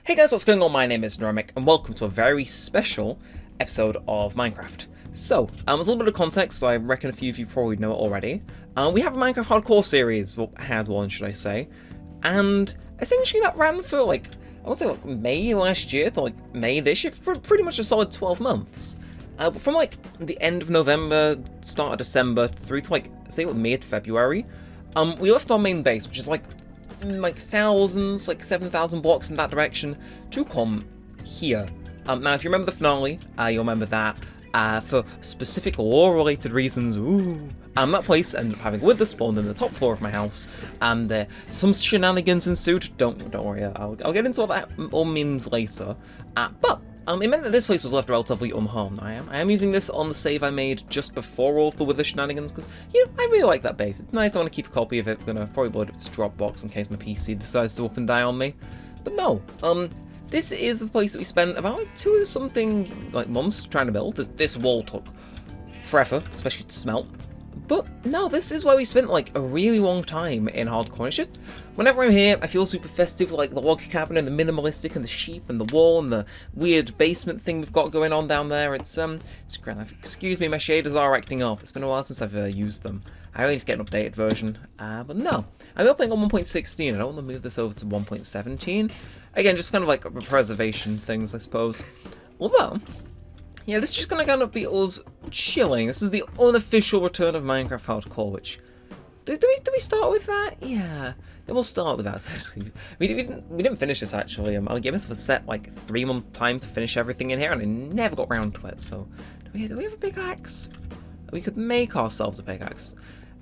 Hey guys, what's going on? My name is Neremik, and welcome to a very special episode of Minecraft. So, as a little bit of context, so I reckon a few of you probably know it already. We have a Minecraft Hardcore series, well, had one, should I say, and essentially that ran for I would say May last year to May this year, for pretty much a solid 12 months. From the end of November, start of December, through to say mid-February, we left our main base, which is thousands, 7,000 blocks in that direction, to come here. Now, if you remember the finale, you'll remember that for specific lore-related reasons, that place ended up having wither spawned in the top floor of my house, and some shenanigans ensued. Don't worry, I'll get into all that all means later. But it meant that this place was left relatively unharmed. I am using this on the save I made just before all of the wither shenanigans, because, I really like that base. It's nice, I want to keep a copy of it. I'm going to probably load it to Dropbox in case my PC decides to up and die on me. But no, this is the place that we spent about 2-something months trying to build. This wall took forever, especially to smelt. But no, this is where we spent a really long time in hardcore. It's just, whenever I'm here, I feel super festive, the log cabin and the minimalistic and the sheep and the wall and the weird basement thing we've got going on down there. It's grand. Excuse me, my shaders are acting up. It's been a while since I've used them. I only just get an updated version. But no, I'm playing on 1.16. I don't want to move this over to 1.17. Again, just kind of preservation things, I suppose. Although, yeah, this is just going to be us chilling. This is the unofficial return of Minecraft Hardcore, which... Do we start with that? Yeah, we'll start with that. we didn't finish this, actually. I gave myself a set, 3-month time to finish everything in here, and I never got around to it, so... Do we have a pickaxe? We could make ourselves a pickaxe.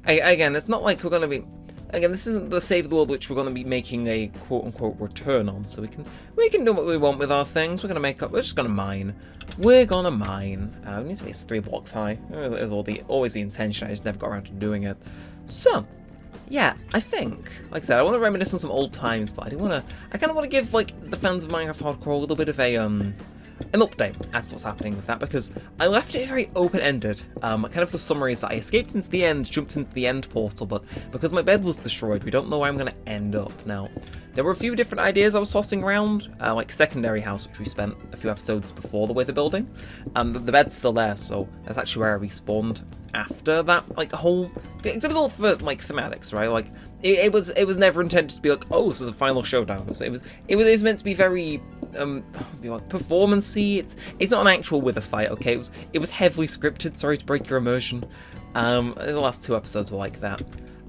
Again, it's not like we're going to be... Again, this isn't the Save the World which we're going to be making a quote-unquote return on, so we can do what we want with our things. We're just going to mine. We're going to mine. We need to make 3 blocks high. It was always the intention, I just never got around to doing it. So, yeah, I think, like I said, I want to reminisce on some old times, but I kind of want to give, the fans of Minecraft Hardcore a little bit of an update as to what's happening with that, because I left it very open-ended. Kind of the summary is that I escaped into the end, jumped into the end portal, but because my bed was destroyed, we don't know where I'm going to end up. Now, there were a few different ideas I was tossing around, secondary house, which we spent a few episodes before the wither building. The bed's still there, so that's actually where I respawned after that, whole... It was all for, thematics, right? It was never intended to be oh, this is a final showdown. So it was meant to be very performance-y. It's not an actual wither fight, okay? It was heavily scripted. Sorry to break your immersion. The last 2 episodes were like that.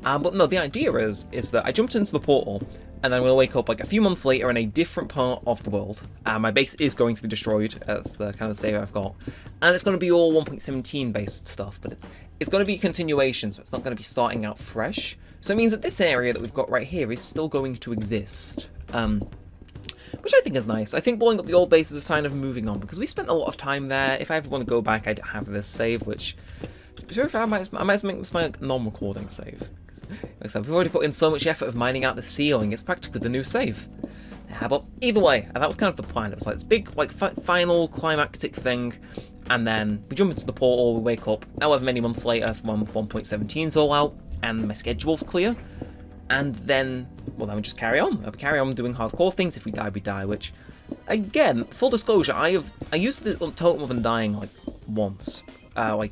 But no, the idea is that I jumped into the portal, and then we'll wake up a few months later in a different part of the world. My base is going to be destroyed. That's the kind of save I've got, and it's going to be all 1.17 based stuff. But it's going to be a continuation, so it's not going to be starting out fresh. So it means that this area that we've got right here is still going to exist, which I think is nice. I think blowing up the old base is a sign of moving on, because we spent a lot of time there. If I ever want to go back, I'd have this save, which, to be fair, I might make this my non-recording save. Like I said, we've already put in so much effort of mining out the ceiling, it's practically the new save. Yeah, but either way, that was kind of the plan. It was this big, final climactic thing, and then we jump into the portal, we wake up, however many months later, from 1.17's all out, and my schedule's clear, and then we just carry on. We carry on doing hardcore things. If we die, we die, which, again, full disclosure, I used the totem of undying, once,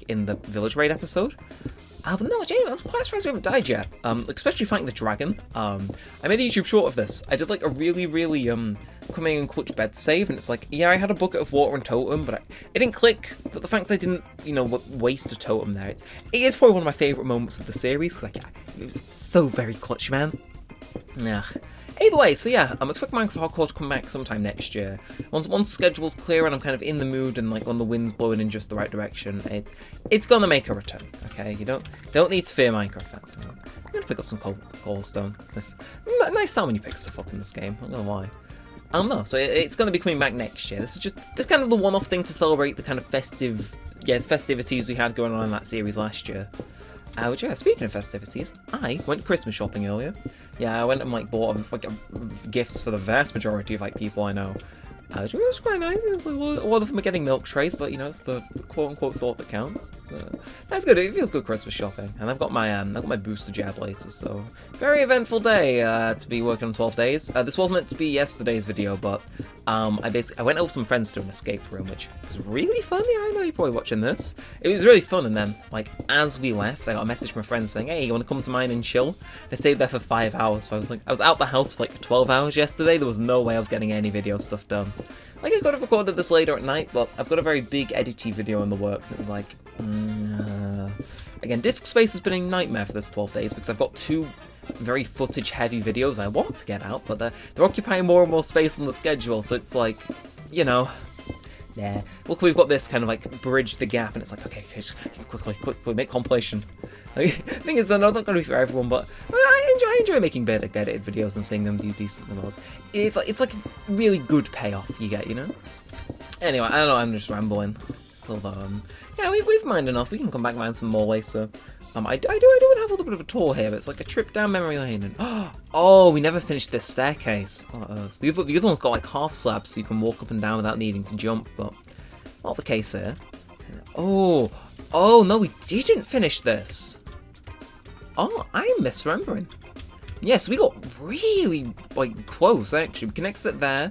in the village raid episode. But no, genuinely, I'm quite surprised we haven't died yet, especially fighting the dragon. I made a YouTube short of this. I did a really, really coming and clutch bed save, and it's yeah, I had a bucket of water and totem, but it didn't click. But the fact that I didn't, waste a totem there, it is probably one of my favourite moments of the series. Yeah, it was so very clutch, man. Yeah. Either way, so yeah, I'm expecting Minecraft Hardcore to come back sometime next year. Once the schedule's clear and I'm kind of in the mood and when the wind's blowing in just the right direction, it's gonna make a return. Okay, you don't need to fear Minecraft fans. I'm gonna pick up some cobblestone. It's nice sound when you pick stuff up in this game. I'm not gonna lie. I don't know. So it's gonna be coming back next year. This is kind of the one-off thing to celebrate the kind of festivities we had going on in that series last year. Which, yeah, speaking of festivities, I went Christmas shopping earlier. Yeah, I went and bought gifts for the vast majority of people I know. Which was quite nice. It's like, a lot of them are getting milk trays, but you know, it's the quote-unquote thought that counts. That's good. It feels good Christmas shopping. And I've got my booster jab later, so very eventful day to be working on 12 days. This was meant to be yesterday's video, but I went out with some friends to an escape room, which was really fun. Yeah, I know you're probably watching this. It was really fun, and then like as we left, I got a message from a friend saying, "Hey, you want to come to mine and chill?" I stayed there for 5 hours, so I was out the house for like 12 hours yesterday. There was no way I was getting any video stuff done. Like, I could have recorded this later at night, but I've got a very big editing video in the works, and it was like, Again, disk space has been a nightmare for this 12 days, because I've got 2 very footage-heavy videos I want to get out, but they're occupying more and more space on the schedule, so it's like, you know, yeah. Look, we've got this kind of, like, bridge the gap, and it's like, okay, just quickly, make compilation. The thing is, I know it's not going to be for everyone, but I enjoy making edited videos and seeing them do decently well. It's like really good payoff you get, you know? Anyway, I don't know, I'm just rambling. So, yeah, we've mined enough. We can come back and mine some more later. I do want to have a little bit of a tour here, but it's like a trip down memory lane. And, oh, we never finished this staircase. So the other one's got like half slabs, so you can walk up and down without needing to jump, but not the case here. Oh, no, we didn't finish this. Oh, I'm misremembering. Yes, we got really like close actually. We connected it there,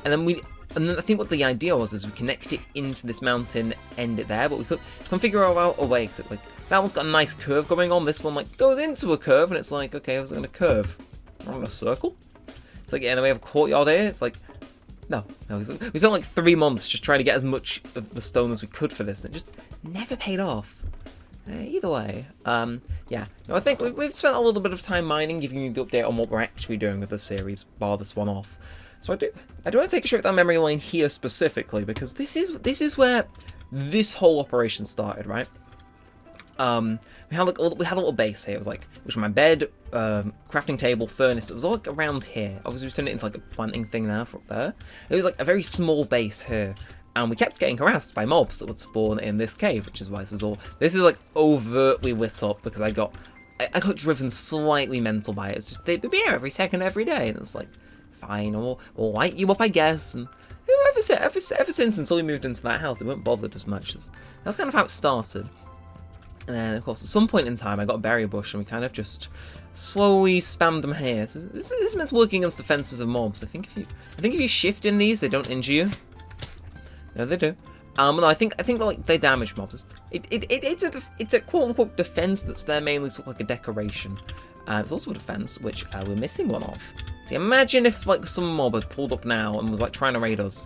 and then I think what the idea was is we connect it into this mountain, end it there, but we couldn't figure out a way, because like that one's got a nice curve going on. This one like goes into a curve, and it's like, okay, I was going to curve around a circle. It's like, yeah, then we have a courtyard here. It's like, no. We spent like 3 months just trying to get as much of the stone as we could for this, and it just never paid off. Either way, yeah. No, I think we've spent a little bit of time mining, giving you the update on what we're actually doing with the series, bar this one off. So I do want to take a trip down memory lane here specifically, because this is where this whole operation started, right? We had a little base here. It was like, which was my bed, crafting table, furnace. It was all like around here. Obviously, we turned it into like a planting thing now from there. It was like a very small base here. And we kept getting harassed by mobs that would spawn in this cave, which is why this is like overtly lit up, because I got driven slightly mental by it. It's just, they'd be here every second, every day, and it's like, fine, we'll light you up, I guess. And ever since, until we moved into that house, we weren't bothered as much. That's kind of how it started. And then, of course, at some point in time, I got a berry bush, and we kind of just slowly spammed them here. So this is meant to work against the defenses of mobs. I think if you shift in these, they don't injure you. No, they do. No, I think like they damage mobs. It's a quote unquote defense that's there mainly sort of like a decoration. It's also a defense which we're missing one of. See, imagine if like some mob had pulled up now and was like trying to raid us.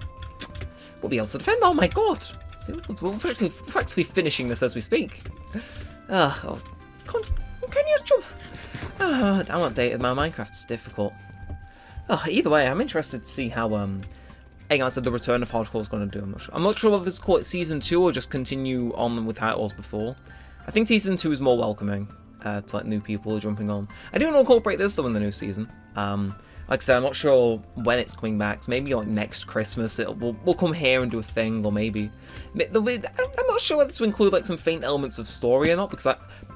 We'll be able to defend. Oh my god! See, we're practically finishing this as we speak. Can you jump? I'm updated. My Minecraft's difficult. Either way, I'm interested to see how Like I said, the return of hardcore is going to do. I'm not sure whether it's call it season 2 or just continue on with how it was before. I think season 2 is more welcoming to like new people jumping on. I do want to incorporate this though in the new season. Like I said, I'm not sure when it's coming back. So maybe like next Christmas we'll come here and do a thing, or maybe I'm not sure whether to include like some faint elements of story or not, because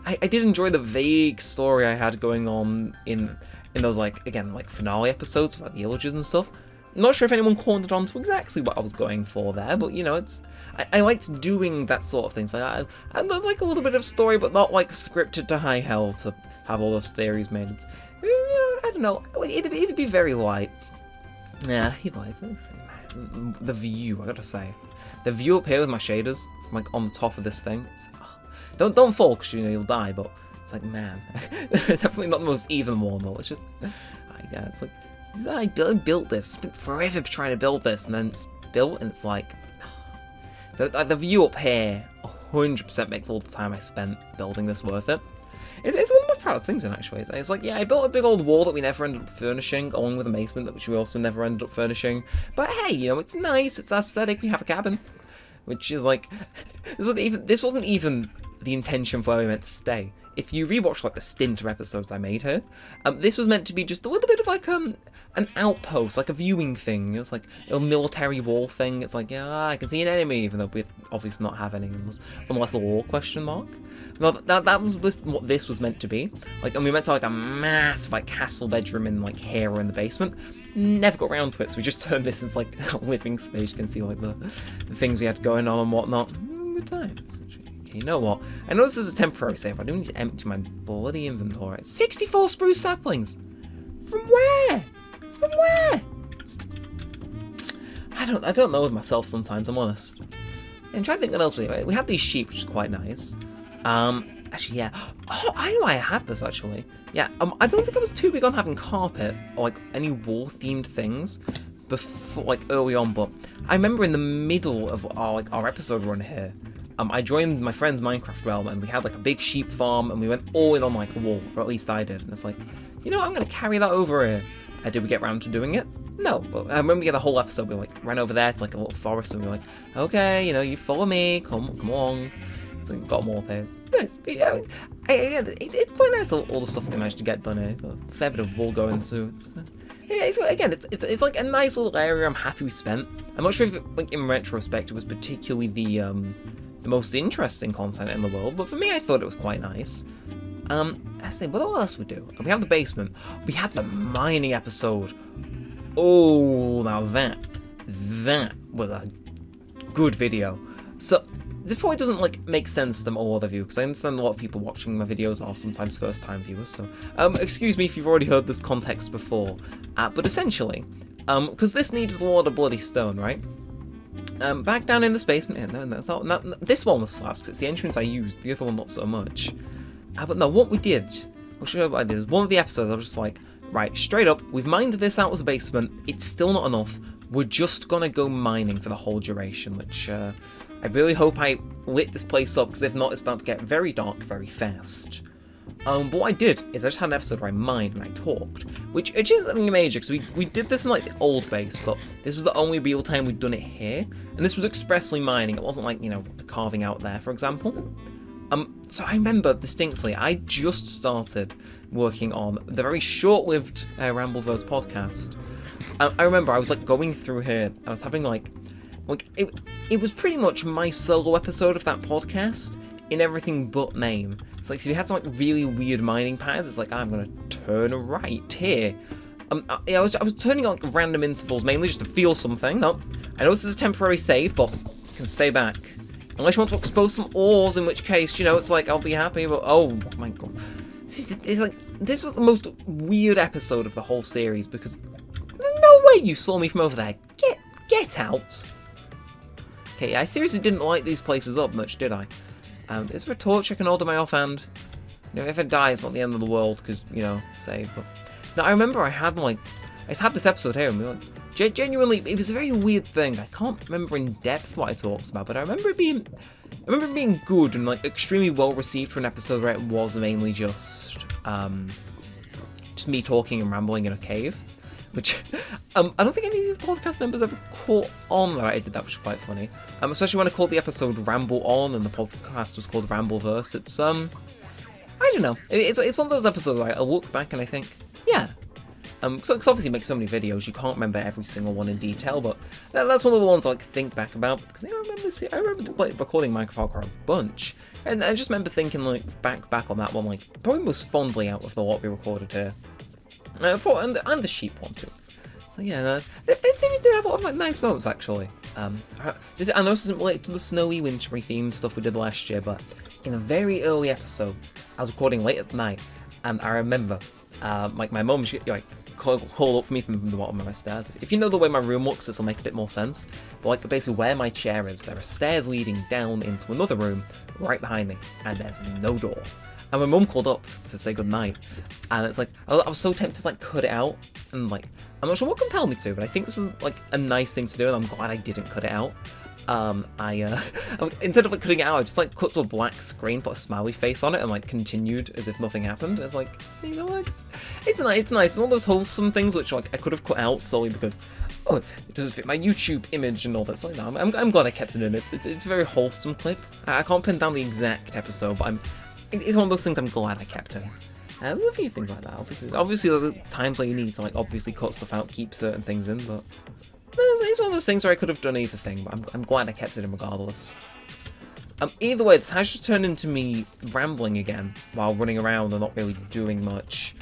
I did enjoy the vague story I had going on in those like again like finale episodes with like the images and stuff. I'm not sure if anyone cornered on to exactly what I was going for there, but you know, I liked doing that sort of thing. So I like a little bit of story, but not like scripted to high hell to have all those theories made. I don't know, it'd be very light. Yeah, the view, I gotta say, the view up here with my shaders, like on the top of this thing. Don't fall, because you know you'll die. But it's like, man, it's definitely not the most even one though. It's just, yeah, it's like. I built this. Spent forever trying to build this, and then it's built, and it's like the view up here 100% makes all the time I spent building this worth it. It's one of my proudest things, actually. It's like, yeah, I built a big old wall that we never ended up furnishing, along with a basement which we also never ended up furnishing. But hey, you know, it's nice. It's aesthetic. We have a cabin, which is like this wasn't even the intention for where we meant to stay. if you rewatch like the stint of episodes I made here, this was meant to be just a little bit of like an outpost, like a viewing thing. It's like a military wall thing. It's like, yeah, I can see an enemy, even though we obviously not have any unless a war question mark. No, that was what this was meant to be. Like, and we meant to like a massive like castle bedroom in like here or in the basement. Never got around to it, so we just turned this as like a living space. You can see like the things we had going on and whatnot. Good times. Okay, you know what? I know this is a temporary save. I do need to empty my bloody inventory. 64 spruce saplings. From where? From where? I don't know with myself sometimes. I'm honest. I'm trying to think what else we had. We had these sheep, which is quite nice. Actually, yeah. Oh, I know I had this, actually. Yeah, I don't think I was too big on having carpet or, like, any war-themed things before, like, early on, but I remember in the middle of our episode run here, I joined my friend's Minecraft realm, and we had, like, a big sheep farm, and we went all in on, like, a wall, or at least I did, and it's like, you know what, I'm gonna carry that over here. Did we get around to doing it? No, but I remember we had a whole episode, we, like, ran over there to, like, a little forest, and we were like, okay, you know, you follow me, come along. So we've got more pairs. Nice. But yeah, it's quite nice all the stuff we managed to get done here. Got a fair bit of wool going too. It's like a nice little area. I'm happy we spent. I'm not sure if like in retrospect it was particularly the most interesting content in the world, but for me I thought it was quite nice. I say, what else we do? We have the basement. We had the mining episode. Oh, now that was a good video. So. This probably doesn't like make sense to all of you, because I understand a lot of people watching my videos are sometimes first-time viewers, so excuse me if you've already heard this context before, but essentially, because this needed a lot of bloody stone, right? Back down in this basement, no, that's not, this one was slabs, because it's the entrance I used, the other one not so much. But no, what we did, I'll show you what I did, is one of the episodes I was just like, right, straight up, we've mined this out as a basement, it's still not enough, we're just gonna go mining for the whole duration, which, I really hope I lit this place up, because if not, it's about to get very dark very fast. But what I did is I just had an episode where I mined and I talked, which is something major, because we did this in like the old base, but this was the only real time we'd done it here, and this was expressly mining. It wasn't like, you know, carving out there, for example. So I remember distinctly, I just started working on the very short-lived Rambleverse podcast. I remember I was like going through here, I was having like it was pretty much my solo episode of that podcast in everything but name. It's like, so we had some like really weird mining paths. It's like, I'm gonna turn right here. I was turning on like random intervals, mainly just to feel something. No, I know this is a temporary save, but you can stay back. Unless you want to expose some ores, in which case, you know, it's like, I'll be happy, but oh my god. It's like, this was the most weird episode of the whole series, because there's no way you saw me from over there. Get out. Okay, I seriously didn't light these places up much, did I? Is there a torch I can hold in my offhand? You know, if it dies, it's not the end of the world, because, you know, save. But no, I remember I had this episode here, and we were like, genuinely, it was a very weird thing. I can't remember in depth what I talked about, but I remember it being good and like extremely well received for an episode where it was mainly just me talking and rambling in a cave. Which, I don't think any of the podcast members ever caught on that I did that, which is quite funny. Especially when I called the episode Ramble On and the podcast was called Rambleverse. It's, I don't know. It's one of those episodes where I look back and I think, yeah. So obviously you make so many videos, you can't remember every single one in detail, but that's one of the ones I like think back about, because I remember recording Minecraft Hardcore a bunch, and I just remember thinking like back on that one, like probably most fondly out of the lot we recorded here. And the sheep one too. So yeah, this series did have a lot of like nice moments actually. I know this isn't related to the snowy, wintry themed stuff we did last year, but in the very early episodes, I was recording late at night, and I remember, like my mum, she like called up for me from the bottom of my stairs. If you know the way my room looks, this will make a bit more sense. But like basically where my chair is, there are stairs leading down into another room right behind me, and there's no door. And my mum called up to say goodnight, and it's like, I was so tempted to like cut it out, and like, I'm not sure what compelled me to, but I think this was like a nice thing to do, and I'm glad I didn't cut it out. Instead of like cutting it out, I just like cut to a black screen, put a smiley face on it, and like continued as if nothing happened. It's like, you know what, it's nice. It's one of those wholesome things which like I could have cut out solely because, oh, it doesn't fit my YouTube image and all that. So no, I'm glad I kept it in. It's a very wholesome clip. I can't pin down the exact episode, but it's one of those things I'm glad I kept in. There's a few things like that, obviously there's times where you need to, like, obviously cut stuff out, keep certain things in, but it's one of those things where I could have done either thing, but I'm glad I kept it in regardless. Either way, this has just turned into me rambling again while running around and not really doing much.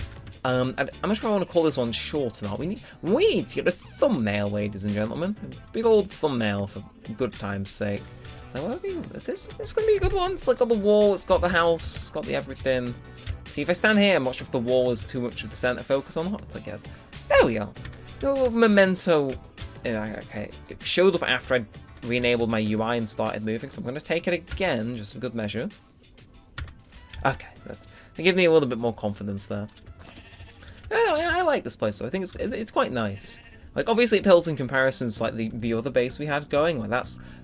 I'm not sure I want to call this one short or not. We need to get a thumbnail, ladies and gentlemen. A big old thumbnail for good time's sake. So, well, is this going to be a good one? It's like got the wall, it's got the house, it's got the everything. See, if I stand here, I'm not sure if the wall is too much of the centre focus or not. I guess. There we go. Little memento. Okay, it showed up after I re-enabled my UI and started moving, so I'm going to take it again, just for good measure. Okay, that gives me a little bit more confidence there. I like this place though. I think it's quite nice. Like, obviously it pales in comparison to like the other base we had going. Like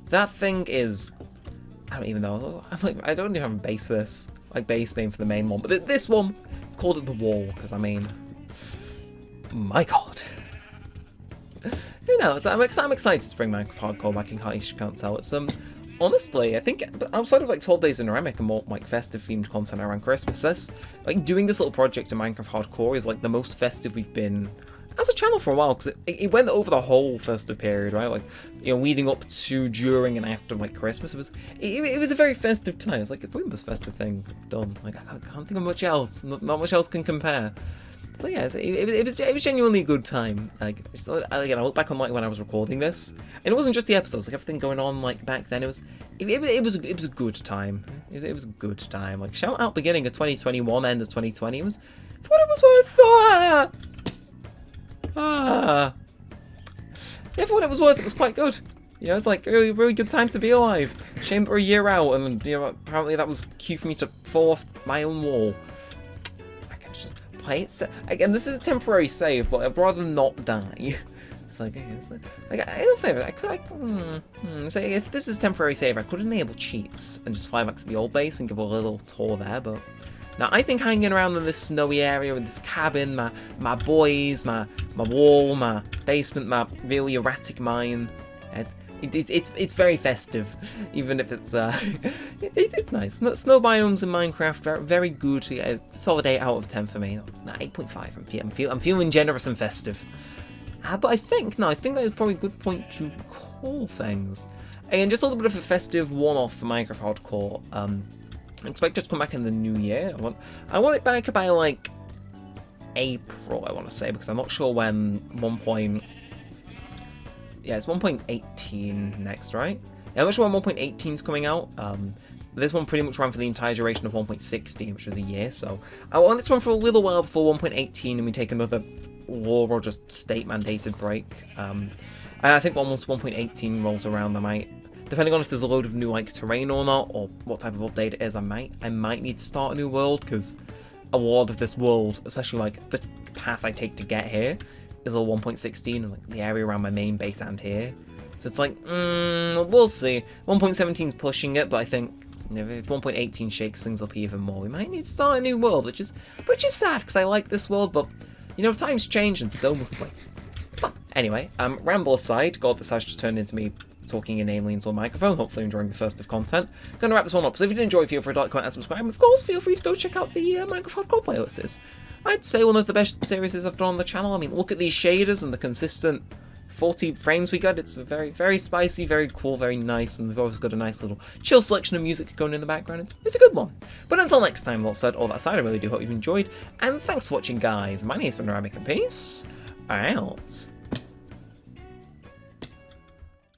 that thing is, I don't even know. I don't even have a base for this, like, base name for the main one. But this one called it the wall because, I mean, my God. Who knows? I'm excited to bring Minecraft Hardcore back in case you can't tell. It's honestly, I think outside of like 12 Days in Neremik and more like festive themed content around Christmas, like doing this little project in Minecraft Hardcore is like the most festive we've been as a channel for a while, because it went over the whole festive period, right? Like, you know, leading up to, during, and after like Christmas. It was a very festive time. It's like the most festive thing done. Like, I can't think of much else. Not much else can compare. So yeah, it was genuinely a good time. Like, again, I look back on like when I was recording this, and it wasn't just the episodes. Like, everything going on like back then, it was a good time. It was a good time. Like, shout out beginning of 2021, end of 2020. It was what it was worth. Yeah, for what it was worth, it was quite good. You know, it's like really good time to be alive. Shame for a year out, and you know, apparently that was cue for me to fall off my own wall. Play it. Again, this is a temporary save, but I'd rather not die. It's like, I don't favor. I could. So if this is a temporary save, I could enable cheats and just fly back to the old base and give a little tour there. But now I think hanging around in this snowy area with this cabin, my boys, my wall, my basement, my really erratic mine. It's very festive, even if it's it's nice. Snow biomes in Minecraft, very good. Solid 8 out of 10 for me. Nah, 8.5. I'm feeling generous and festive. But I think that is probably a good point to call things. And just a little bit of a festive one-off for Minecraft Hardcore. I expect it to come back in the new year. I want it back by like April, I want to say, because I'm not sure when 1. Yeah, it's 1.18 next, right? Yeah, I'm not sure when 1.18 is coming out. This one pretty much ran for the entire duration of 1.16, which was a year, so I want it to run for a little while before 1.18 and we take another law or just state-mandated break. I think once 1.18 rolls around, I might, depending on if there's a load of new like terrain or not, or what type of update it is, I might need to start a new world, because a lot of this world, especially like the path I take to get here, is a 1.16 and like the area around my main base and here. So it's like, we'll see. 1.17 is pushing it, but I think if 1.18 shakes things up even more, we might need to start a new world, which is sad, because I like this world, but you know, times change and so must we. But anyway, ramble aside, God, this has just turned into me talking inanely into a microphone, hopefully enjoying the first of content. Gonna wrap this one up, so if you did enjoy, feel free to like, comment, and subscribe, and of course, feel free to go check out the Minecraft Hardcore playlists. I'd say one of the best series I've done on the channel. I mean, look at these shaders and the consistent 40 frames we got. It's very, very spicy, very cool, very nice, and we've always got a nice little chill selection of music going in the background. It's a good one. But until next time, all said, all that aside, I really do hope you've enjoyed, and thanks for watching, guys. My name's been Neremik, and peace out.